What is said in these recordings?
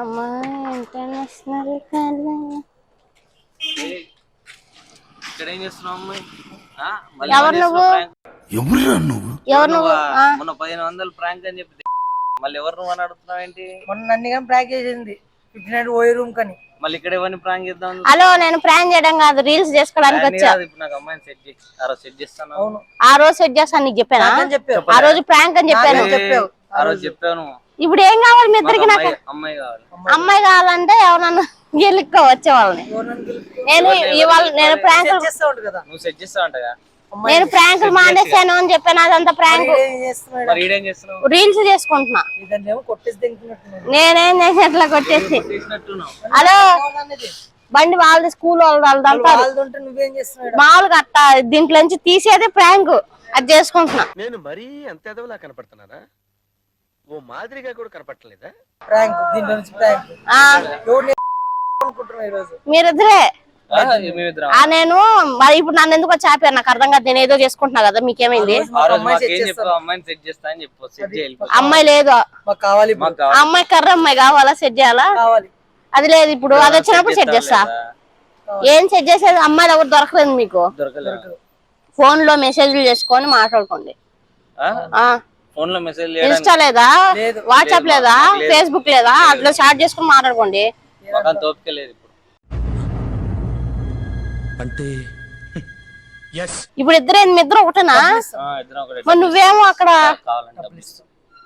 అమ్మా international college ఇక్కడ ఏం చేస్తున్నావు అమ్మాయి? ఎవరు నువ్వు? ఎవరు నువ్వు? మొన్న 1500 ప్రాంక్ అని చెప్పి మళ్ళీ ఎవరు నువ్వు అని అడుగుతున్నావు ఏంటి? మొన్న నన్ను ప్రాంక్ చేసింది పోయే రూమ్ కని మళ్ళీ ఇక్కడ ఎవరిని ప్రాంక్ చేద్దాం? హలో నేను ప్రాంక్ చేయడం కాదు, రీల్స్ చేసుకోవడానికి వచ్చా. ఇప్పుడు నాకు అమ్మాయిని సెట్ చేసి ఆ రోజు సెట్ చేస్తాను. అవును ఆ రోజు సెట్ చేస్తాను నీకు చెప్పానా? ఆ రోజు ప్రాంక్ అని చెప్పాను. ఆ రోజు చెప్పాను. ఇప్పుడు ఏం కావాలి మీ ఇద్దరికి? నాకు అమ్మాయి కావాలి. అమ్మాయి కావాలంటే ఎవరన్నా గెలుక్కో వచ్చే వాళ్ళని. నేను ఇవాళ నేను ప్రాంక్ నువ్వు సెట్ చేస్తావంటగా. నేను ప్రాంకులు మానేశాను అని చెప్పాను. అదంతా ప్రాంక్. రీల్స్ చేసుకుంటున్నా. నేనేం చేసి ఎట్లా కొట్టేసి. హలో బండి వాళ్ళది, స్కూల్ వాళ్ళదంతా మామూలుగా అట్ట దీంట్లో నుంచి తీసేదే ప్రాంక్. అది చేసుకుంటున్నా. నేను మరీ అంత ఎదవలా కనపడుతున్నానా? ఓ మాదిరిగా కూడా కనపడలేదా? మీరిద్దరే నేను మరి ఇప్పుడు నన్ను ఎందుకు చాపారు నాకు అర్థం కాదు. నేను ఏదో చేసుకుంటున్నా కదా, మీకేమైంది? అమ్మాయి లేదు, అమ్మాయి కర్ర అమ్మాయి కావాలా? సెట్ చేయాలా? అది లేదు. ఇప్పుడు అది వచ్చినప్పుడు సెట్ చేస్తా. ఏం సెట్ చేసేది? అమ్మాయిలు ఎవరు దొరకలేదు మీకు. ఫోన్ లో మెసేజ్లు చేసుకొని మాట్లాడుకోండి. ఇన్స్టా లేదా, వాట్సాప్ లేదా, ఫేస్బుక్ లేదా, అందులో చాట్ చేసుకుని మాట్లాడుకోండి. ఇప్పుడు ఇద్దరు ఒకటేనా? మరి నువ్వేమో అక్కడ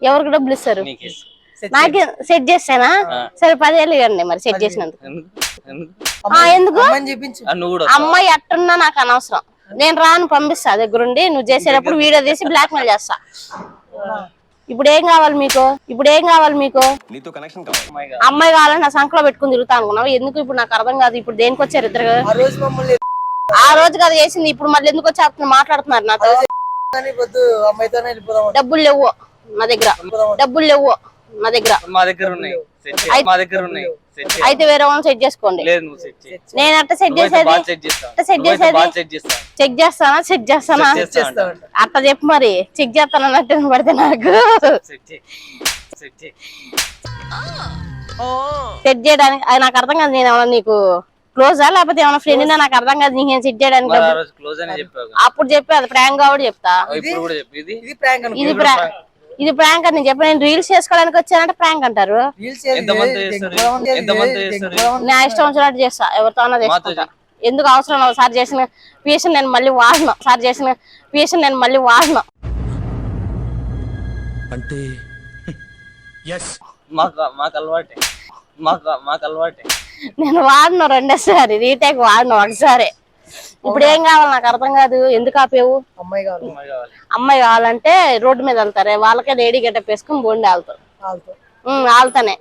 ఎవరికి డబ్బులు ఇస్తారు? నాకే సెట్ చేస్తానా? సరే 10,000 ఇవ్వండి మరి సెట్ చేసినందుకు. ఎందుకు? అమ్మాయి అట్టున్నా నాకు అనవసరం. నేను రాను, పంపిస్తా దగ్గరుండి. నువ్వు చేసేటప్పుడు వీడియో తీసి బ్లాక్ మెయిల్ చేస్తా. ఇప్పుడు ఏం కావాలి మీకు? అమ్మాయి కావాలని నా సంఖ్యలో పెట్టుకుని తిరుగుతా అనుకున్నావు. ఎందుకు ఇప్పుడు నాకు అర్థం కాదు. ఇప్పుడు దేనికి వచ్చారు ఇద్దరు? ఆ రోజు కదా చేసింది. ఇప్పుడు మళ్ళీ ఎందుకు వచ్చి మాట్లాడుతున్నారు నాతో? డబ్బులు లేవు నా దగ్గర. అయితే వేరే వాళ్ళని సెట్ చేసుకోండి. నేను అట్ట సెట్ చేసేది చెక్ చేస్తానా? అట్ట చెప్పు మరి. చెక్ చేస్తానన్నట్టు పడితే నాకు సెట్ చేయడానికి అది నాకు అర్థం కాదు. నేను ఏమన్నా నీకు క్లోజా లేకపోతే ఏమైనా ఫ్రెండ్? నాకు అర్థం కాదు. నీకు సెట్ చేయడానికి అప్పుడు చెప్పి అది ప్రాంక్ కాబట్టి చెప్తా. ఇది ప్రాంక్ అని నేను చెప్పి. నేను రీల్స్ చేసుకోవడానికి వచ్చానంటే ప్రాంక్ అంటారు. నా ఇష్టం వచ్చినట్టు చేస్తా. ఎవరితో అన్నా చేసుకుంటా. ఎందుకు అవసరం? ఒకసారి చేసిన పిఎస్ఎన్ నేను మళ్ళీ వాడను. అంటే మాకు అలవాటే. నేను వాడను రెండోసారి, రీటేక్ వాడను ఒకసారి. ఇప్పుడు ఏం కావాలి నాకు అర్థం కాదు. ఎందుకు ఆపేవు? అమ్మాయి కావాలంటే రోడ్డు మీద వెళ్తారే వాళ్ళకే లేడీ గెటప్ వేసుకుని బోండి ఆళ్తానే.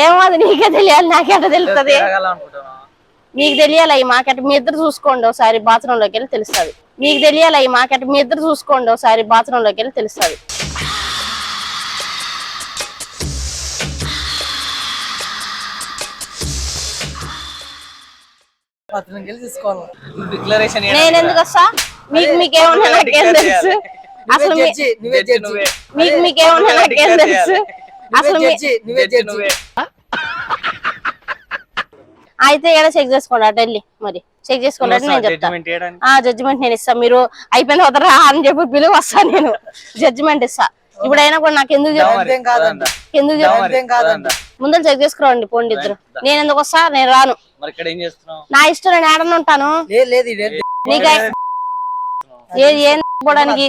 ఏమో అది నీకే తెలియాలి, నాకెట తెలుస్తుంది? నీకు తెలియాలి ఈ మాకెట్. మీ ఇద్దరు చూసుకోండి ఒకసారి బాత్రూమ్ లోకి వెళ్ళి తెలుస్తుంది. నేను ఎందుకు వస్తా? మీకేమన్నా నాకేం తెలుసు? అసలు మీకేమన్నా నాకేం తెలుసు? అసలు అయితే ఏడా చెక్ చేసుకోండి. అటు వెళ్ళి మరి చెక్ చేసుకోండి. నేను చెప్తాను జడ్జిమెంట్ నేను ఇస్తా. మీరు అయిపోయిన వదరా అని చెప్పి పిలువ వస్తా. నేను జడ్జిమెంట్ ఇస్తా. ఇప్పుడైనా కూడా నాకు ఎందుకు ముందు చెక్ చేసుకోండి. పోండి ఇద్దరు. నేను ఎందుకు వస్తా? నేను రాను. నా ఇష్టం. నేను ఏడన్నా ఉంటాను. ఏం పోవడానికి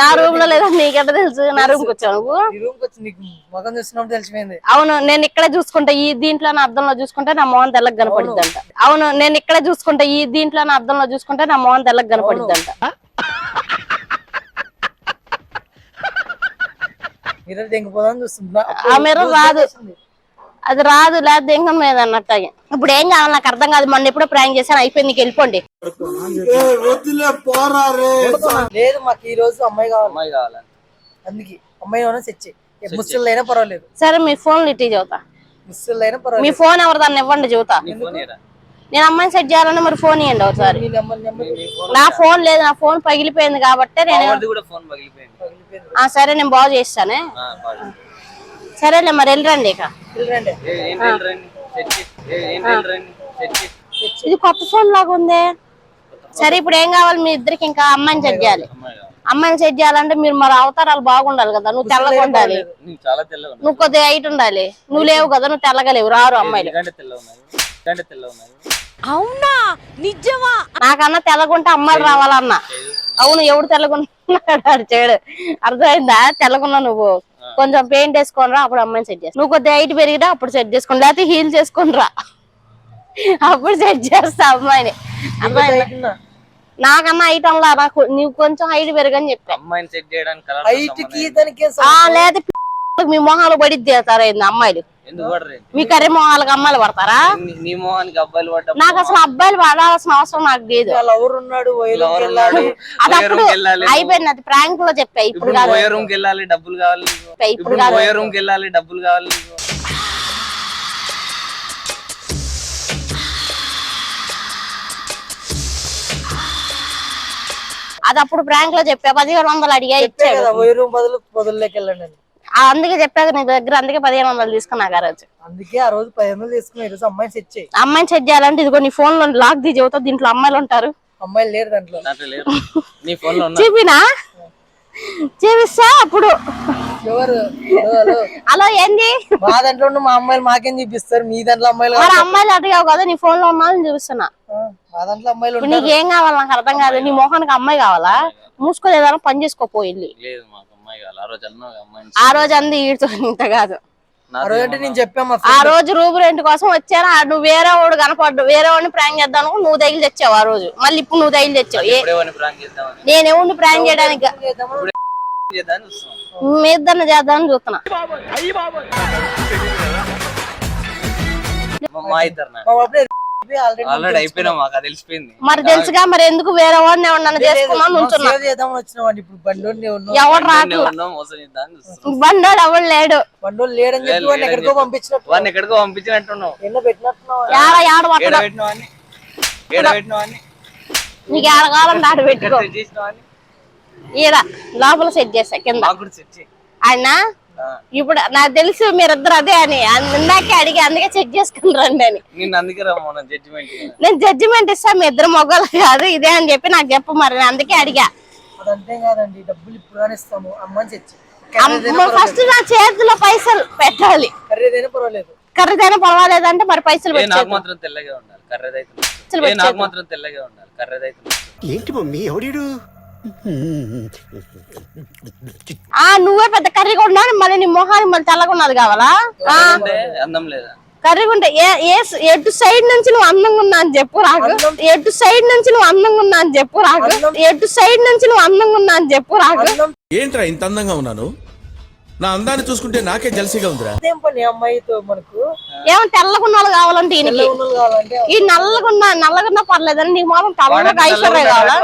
నా రూమ్ లో లేదా? నీకెట్ట తెలుసు? నా రూమ్ కి వచ్చావు నువ్వు? అవును, నేను ఇక్కడే చూసుకుంటా. ఈ దీంట్లో నా అద్దంలో చూసుకుంటే నా మోహన్ తెల్లకి కనపడిద్దంట. ఆ మిర్రర్ రాదు, అది రాదు. లేదా దెంగం మీద అన్నట్టు. ఇప్పుడు ఏం కావాలి నాకు అర్థం కాదు. మొన్న ఎప్పుడో ప్రాంక్ చేశాను, అయిపోయింది. నీకు వెళ్ళిపోండి. లేదు మాకు ఈ రోజు అమ్మాయి కావాలి. అందుకే అమ్మాయి సెట్ చేయి. ముస్లింలైనా పర్వాలేదు. సరే మీ ఫోన్ ఇట్టి చదువుతా. ముస్లింలైనా పర్వాలేదు. మీ ఫోన్ ఎవరు? దాన్ని ఇవ్వండి చదువుతా. నేను అమ్మాయిని సెట్ చేయాలన్నా మరి ఫోన్ ఇవ్వండి ఒకసారి. నా ఫోన్ లేదు, నా ఫోన్ పగిలిపోయింది కాబట్టి నేను. సరే నేను బాగు చేస్తానే. సరేలే మరి వెళ్ళరండి ఇక. వెళ్ళండి. ఏంటి వెళ్ళరండి? సెట్ చేయి. ఏంటి వెళ్ళరండి? సెట్ చేయి. ఇది కొత్త ఫోన్ లాగా ఉంది. సరే ఇప్పుడు ఏం కావాలి మీ ఇద్దరికి? ఇంకా అమ్మాయిని సెట్ చేయాలి. అమ్మాయిని సెట్ చేయాలంటే మీరు మరి అవతారాలు బాగుండాలి కదా. నువ్వు తెల్లగా ఉండాలి, నీకు చాలా తెల్లగా ఉన్నాయి. నువ్వు కొద్దిగా హైట్ ఉండాలి. నువ్వు లేవు కదా, నువ్వు తెల్లగా లేవు. రారు అమ్మాయిలు. నీకంటే తెల్లగా ఉన్నాయి. నీకంటే తెల్లగా ఉన్నాయి. అవునా నిజమా? నాకన్నా తెల్లగుంటే అమ్మాయిలు రావాలన్నా. అవును, ఎవడు తెల్లగున్నాడు చేయడు. అర్థమైందా? తెల్లగున్నా నువ్వు కొంచెం పెయింట్ వేసుకొని రా, అప్పుడు అమ్మాయిని సెట్ చేస్తా. నువ్వు కొద్దిగా హైట్ పెరిగిరా, అప్పుడు సెట్ చేసుకోండి. లేకపోతే హీల్ చేసుకుని రా, అప్పుడు సెట్ చేస్తా అమ్మాయిని. అర్థమైందా? నాకన్నా హైట్ అలా నాకు, నీవు కొంచెం హైట్ పెరగని చెప్పా. అమ్మాయిని సెట్ చేయడానికి లేదా మీ మొహాలు పడిద్ది అయింది అమ్మాయిలు. మీ కర్రీ మొహాలకు అమ్మాయిలు పడతారా? నీ మొహానికి అబ్బాయిలు పడ్డా? నాకు అసలు అబ్బాయిలు పడాల్సిన అవసరం నాకు లేదు. అది అప్పుడు అయిపోయింది, అది ప్రాంక్ లో చెప్పా. ఇప్పుడు కాదు. రూమ్కి వెళ్ళాలి, డబ్బులు కావాలి. ఇప్పుడు రూమ్కి వెళ్ళాలి, డబ్బులు కావాలి. అది అప్పుడు ప్రాంక్ లో చెప్పా. 1500 అడిగా ఇచ్చాడు. అందుకే చెప్పాక నీ దగ్గర, అందుకే 1500 తీసుకున్నాక ఆ రోజు. అందుకే ఆ రోజు 1500 తీసుకున్నా. ఈ రోజు అమ్మాయిని సెట్ చేయి. అమ్మాయిని సెట్ చేయాలంటే ఇదిగో నీ ఫోన్ లో లాక్ ది చెబుతా. దీంట్లో అమ్మాయిలు ఉంటారు. అమ్మాయిలు లేరు దాంట్లో. నీ ఫోన్ లో చూపినా? చూపిస్తా అప్పుడు. ఎవరు అలా ఏంది? మా దాంట్లో మా అమ్మాయిలు మాకేం చూపిస్తారు? మీ దాంట్లో అమ్మాయిలు మరి అమ్మాయిలు అడిగావు కదా, నీ ఫోన్ లో ఉన్నాను చూపిస్తున్నా. మా దాంట్లో అమ్మాయిలు. నీకు ఏం కావాలి నాకు అర్థం కాదు. నీ మొహానికి అమ్మాయి కావాలా? మూసుకో, ఏదైనా పని చేసుకోపోయి. ఆ రోజు అంది ఈడుతో ఇంత కాదు. నేను చెప్పాను ఆ రోజు రూమ్ రెంట్ కోసం వచ్చాను. నువ్వు వేరే వాడు కనపడ్డు, వేరే వాడిని ప్రాంక్ చేద్దాం నువ్వు తగిలి తెచ్చావు ఆ రోజు. మళ్ళీ ఇప్పుడు నువ్వు తగిలి తెచ్చావు. నేను ఎవరిని ప్రాంక్ చేయడానికి మీ ఇద్దరిని చేద్దామని చూస్తున్నా. మరి తెలుసుగా, మరి ఎందుకు వేరే వాడిని ఎవరన్నా చేసుకున్నాను ఉంటున్నా. ఎవడు రాకు, బండోడు ఎవడు లేడు. బండోడు లేడని చెప్పి వాడిని ఎక్కడికో పంపించినట్టున్నావు. నీకు ఏడ కావాలంటే ఆడ పెట్టుకో. ఈడ లోపల సెట్ చేసా కింద. ఆయన ఇప్పుడు నాకు తెలుసు మీరిద్దరు అదే అని ఇందాకే అడిగి, అందుకే చెక్ చేసుకుని రండి అని. నేను జడ్జిమెంట్ ఇస్తా, మీ ఇద్దరు మొగ్గలు కాదు ఇదే అని చెప్పి నాకు చెప్పు. మరి అందుకే అడిగా. ఫస్ట్ నా చేతిలో పైసలు పెట్టాలి. కర్రీదైనా పర్వాలేదు అంటే మరి పైసలు ఏంటి మమ్మీ ఎవడు? నువ్వే పెద్ద కర్రీగా ఉన్నావు, మళ్ళీ నీ మొహాన్ని మళ్ళీ తెల్లగా ఉన్నది కావాలా? కర్రీగా ఉంటే ఎటు సైడ్ నుంచి నువ్వు అందంగా ఉన్నా అని చెప్పు రాకు. ఎటు సైడ్ నుంచి నువ్వు అందంగా ఉన్నా అని చెప్పు రాకు. ఎటు సైడ్ నుంచి నువ్వు అందంగా ఉన్నా అని చెప్పు రాకు. ఏంట్రా ఇంత అందంగా ఉన్నాను? నా అందాన్ని చూసుకుంటే నాకే జలసిగా ఉందిరా. ఏమో తెల్లగున్న వాళ్ళు కావాలంటే ఈ నల్లగున్నా పర్లేదని నీకు మాత్రం తలగా ఐశ్వర్య కావాలా?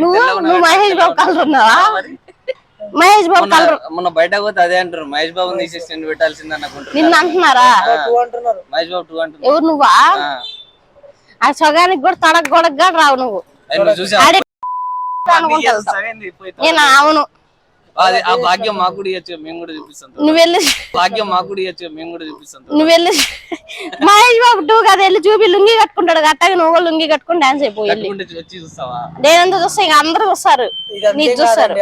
నువ్వు మహేష్ బాబు కలర్ ఉన్నావా? మహేష్ బాబు కలర్ మొన్న బయటకు పోతే అదే అంటారు. మహేష్ బాబు తీసేసి పెట్టాల్సింది అనుకుంటారు. నిన్ను అంటున్నారా? మహేష్ బాబు 2 అంటున్నారు. ఎవరు నువ్వా? ఆ సగానికి కూడా తడకు కూడా రావు నువ్వు. నేను అవును. ఆ భాగ్యం మాకు కూడా ఇవ్వచ్చు, మేము కూడా చూపిస్తాం. నువ్వు వెళ్ళి భాగ్యం మాకు కూడా ఇవ్వచ్చు, మేము కూడా చూపిస్తాం. నువ్వు వెళ్ళి మహేష్ బాబు 2 కదా వెళ్ళి చూపి. లుంగి కట్టుకుంటాడు అట్టగా, నువ్వు లుంగి కట్టుకుని డాన్స్ అయిపోయి నేనెందుకు చూస్తా? ఇంకా అందరూ చూస్తారు, నీకు చూస్తారు.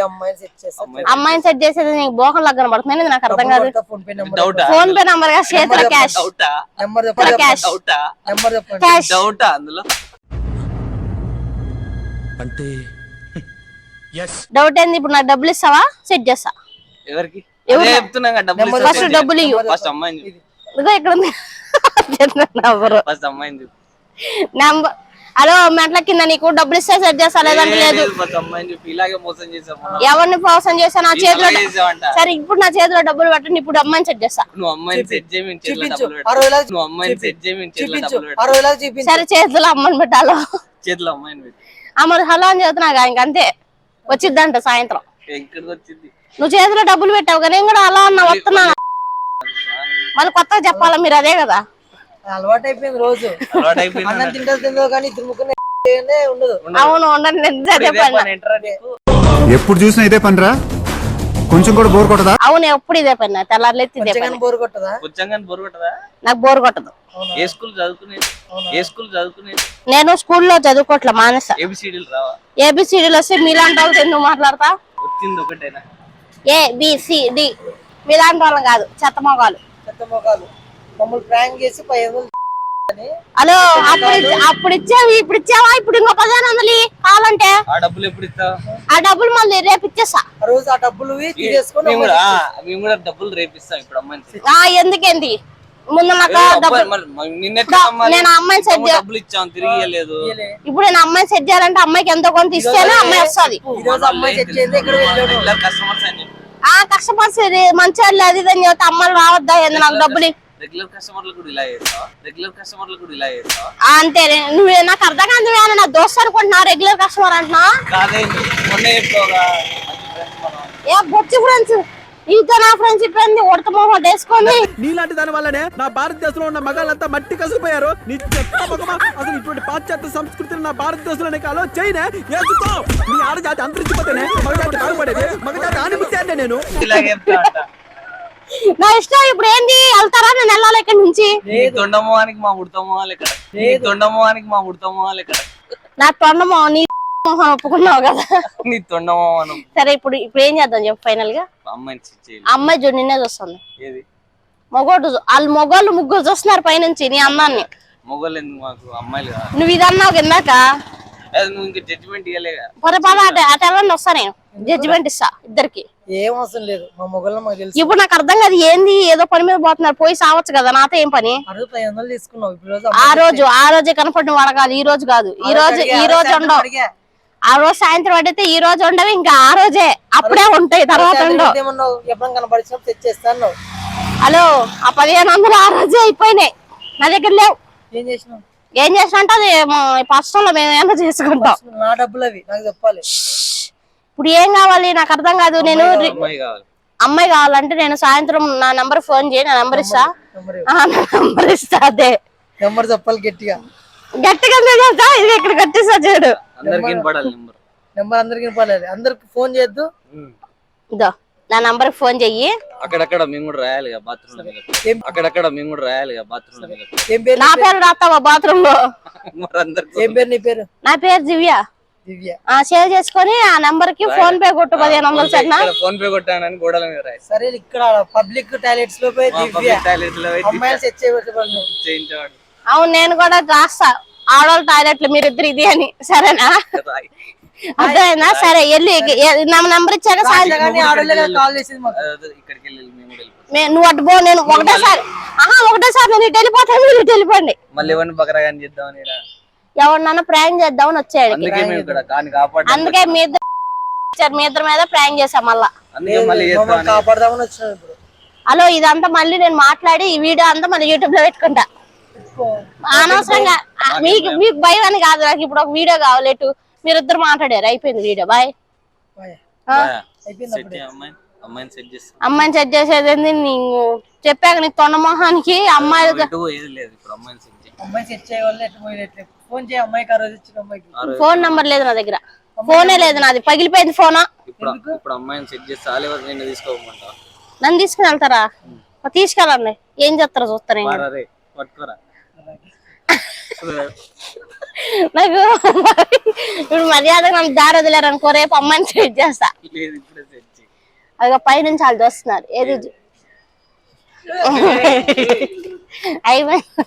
అమ్మాయిని సెట్ చేసేది నీకు బోకం లాగా కనబడుతుంది. నాకు అర్థం కాదు. ఫోన్ పే నంబర్ గా చేతిలో క్యాష్ అందులో అంటే డౌట్ ఏంది? ఇప్పుడు నాకు డబ్బులు ఇస్తావా? సెట్ చేస్తా. ఎవరికి? ఫస్ట్ డబ్బులు ఇవ్వు. ఇదిగో ఇక్కడ ఉంది నంబర్. హలో మెంట్ల కింద నీకు డబ్బులు ఇస్తే సెట్ చేస్తా, లేదంటే లేదు. ఎవరిని మోసం చేసా? నా చేతిలో సరే ఇప్పుడు నా చేతిలో డబ్బులు పెట్టండి. ఇప్పుడు అమ్మాయిని సెట్ చేస్తా. సరే చేతిలో అమ్మని పెట్టాలో? అమ్మ హలో అని చెబుతున్నా ఇంకంతే. వచ్చిద్దంట సాయంత్రం. నువ్వు చేతిలో డబ్బులు పెట్టావు కానీ నేను కూడా అలా అన్నా వస్తున్నా. మళ్ళీ కొత్తగా చెప్పాలా మీరు? అదే కదా అలవాటు అయిపోయింది. రోజు అన్నం తింటో కానీ ఇద్దరు ముగ్గురు ఉండదు. అవును ఉండండి. ఎప్పుడు చూసినా ఇదే పనిరా, కొంచెం కూడా బోర్ కొట్టదా? అవును, ఎప్పుడు ఇదే పని, తెల్లారులేత్తి ఇదే పని. బోర్ కొట్టదా? కొంచెంగాని బోర్ కొట్టదా? నాకు బోర్ కొట్టదు. ఏ స్కూల్ చదువుకునేది? నేను స్కూల్లో చదువుకోవట్లే, మానేసా. ఏబిసిడీలు రావా? ఏబిసిడీలు వస్తే మీలాంటి వాళ్ళతో ఎందుకు మాట్లాడతా? వచ్చింది ఒకటేనా? ABCD మీలాంటి వాళ్ళం కాదు, చెత్త మొగాలు. మమ్మల్ని ప్రాంక్ చేసి 500 హలో, అప్పుడు ఇచ్చావు, ఇప్పుడు ఇచ్చావా? ఇప్పుడు ఇంకో 1500 కావాలంటే ఆ డబ్బులు ఎప్పుడు ఇస్తావు? ఆ డబ్బులు మళ్ళీ రేపు ఇచ్చేస్తా. ఆ రోజు ఆ డబ్బులు తీసేసుకొని మేము కూడా డబ్బులు రేపిస్తాం ఇప్పుడు అమ్మాయిని. ఎందుకేంది ముందు నాకు నేను అమ్మాయిని సెట్ డబ్బులు ఇచ్చాం తిరిగి ఇవ్వలేదు. ఇప్పుడు నేను అమ్మాయిని సెట్ చేయాలంటే అమ్మాయికి ఎంతో కొంత ఇస్తేనే అమ్మాయి వస్తుంది. ఈ రోజు అమ్మాయి సెట్ చేయండి ఇక్కడ వెళ్ళాడు. కస్టమర్స్ అని చెప్పి కష్టపడి మంచిగా అది ఇది అని చెప్తే అమ్మాయిలు రావద్దా ఏంది నాకు డబ్బులు? రెగ్యులర్ కస్టమర్లు కూడా ఇలా చేస్తావా? అంతే, నువ్వు నాకు అర్థం కాదు. నువ్వు నా దోస్త్ అనుకుంటున్నా, రెగ్యులర్ కస్టమర్ అంటున్నా? కాదే మొన్న ఏ బొచ్చి ఫ్రెండ్స్, నీతో నా ఫ్రెండ్షిప్ ఏంది? ఉడత మొహం వేసుకొని నీలాంటి దాని వల్లనే నా భారతదేశంలో ఉన్న మగాళ్ళంతా మట్టి కసిపోయారు. నీ చెత్త మొగమా, అసలు ఇటువంటి పాశ్చాత్య సంస్కృతిని నా భారతదేశంలోనే కాలో చైనా ఏసుతో నీ ఆడజాతి అంతరించిపోతేనే మగజాతి బాగుపడేది. మగజాతి ఆనిమితే అంటే నేను ఇలాగే నా ఇష్టం. ఇప్పుడు ఏంది, వెళ్తారా? నేను వెళ్ళాలి ఇక్కడ నుంచి. తొండమోహానికి మా ఉడతమోహాలు ఇక్కడ. నా తొండమో నీ మొహం ఒప్పుకున్నావు కదా. నీ తొండమోహనం. సరే, ఇప్పుడు ఏం చేద్దాం చెప్పు ఫైనల్ గా? అమ్మాయి చూడు నిన్నే చూస్తుంది. మొగోడు వాళ్ళు మొగోళ్ళు ముగ్గురు చూస్తున్నారు పైనుంచి నీ అన్నాన్ని. మొగోళ్ళు ఎందుకు మాకు అమ్మాయిలు? నువ్వు ఇది అన్నావు కిందాక. నువ్వు ఇంకా జడ్జిమెంట్ ఇవ్వలేగా? అటు వెళ్ళండి, వస్తా నేను జడ్జిమెంట్ ఇస్తా ఇద్దరికి. ఏం అవసరం లేదు, మా మొగల్లో మాకు తెలుసు. ఇప్పుడు నాకు అర్థం కాదు ఏంది, ఏదో పని మీద పోతున్నారు, పోయి సావచ్చు కదా, నాతో ఏం పని? 500 తీసుకున్నావు. ఆ రోజే కనపడిన వాడగాదు, ఈ రోజు కాదు. ఈ రోజు ఉండవు. ఆ రోజు సాయంత్రం పడితే ఈ రోజు ఉండవు, ఇంకా ఆ రోజే అప్పుడే ఉంటాయి, తర్వాత ఉండవు. ఎప్పుడు కనపడిచినప్పుడు తెచ్చేస్తాను. హలో, ఆ 1500 ఆ రోజే అయిపోయినాయి, నా దగ్గర లేవు. ఏం చేసినావు? ఏం చేసినా అంటే అది పక్షంలో మేము ఏమో చేసుకుంటాం. నా డబ్బులు అవి నాకు చెప్పాలి. ఇప్పుడు ఏం కావాలి నాకు అర్థం కాదు. నేను అమ్మాయి కావాలంటే నేను సాయంత్రం నా నంబర్ ఫోన్ చేయి, నా నంబర్ ఇస్తా. నంబర్ ఇస్తా, అదే నెంబర్ చెప్పాలి గట్టిగా. గట్టిగా ఇది ఇక్కడ కట్టిస్తా చూడు. నెంబర్ అందరికి వినపడాలి. అందరికి ఫోన్ చేయొద్దు. ఇదో నా నంబర్ ఫోన్ చెయ్యి. అక్కడక్కడ మేము కూడా రాయాలిగా బాత్రూమ్. నా పేరు రాస్తావా బాత్రూమ్ లో? ఏం పేరు నీ పేరు? నా పేరు దివ్య. సేవ్ చేసుకొని ఆ నంబర్ కి ఫోన్ పే కొట్టు 1500 సరేనా? ఫోన్ పే కొట్టానని గోడల మీద రాయి. సరే, ఇక్కడ పబ్లిక్ టాయిలెట్స్ లో పోయి అమ్మాయిలు సెట్ చేయించేవాడు. అవును, నేను కూడా రాస్తా ఆడవాళ్ళ టాయిలెట్లు మీరిద్దరు ఇది అని, సరేనా? అర్థమైందా? సరే, వెళ్ళి నా నంబర్ ఇచ్చాను. నువ్వు అటు పో, నేను ఒకటేసారి నేను ఇటు వెళ్ళిపోతాను, మీరు ఇటు వెళ్ళిపోండి. ఎవరినన్నా ప్రాంక్ చేద్దామని వచ్చాడు. అందుకే మీ ఇద్దరు మీద ప్రాంక్ చేసాం మళ్ళా. కాపాడదామని వచ్చినాడు. హలో, ఇదంతా మళ్ళీ నేను మాట్లాడి ఈ వీడియో అంతా మళ్ళీ యూట్యూబ్ లో పెట్టుకుంటా. అనవసరంగా మీకు భయం అని కాదు, నాకు ఇప్పుడు ఒక వీడియో కావాలి. ఎటు మీరిద్దరు మాట్లాడారు, అయిపోయింది వీడియో. బాయ్. అమ్మాయిని సెట్ చేసేది నీకు చెప్పాక, నీకు తొండ మొహానికి అమ్మాయి ఫోన్ నంబర్ లేదు నా దగ్గర, ఫోనే లేదు నాది, పగిలిపోయింది ఫోన్. నన్ను తీసుకుని వెళ్తారా? తీసుకెళ్ళండి, ఏం చేస్తారో చూస్తాను. నాకు ఇప్పుడు మర్యాదగా నన్ను దారి వదిలేరు అనుకో, రేపు అమ్మాయిని సెట్ చేస్తా. అది పైనుంచి వాళ్ళు చూస్తున్నారు. ఏది అయిపోయింది.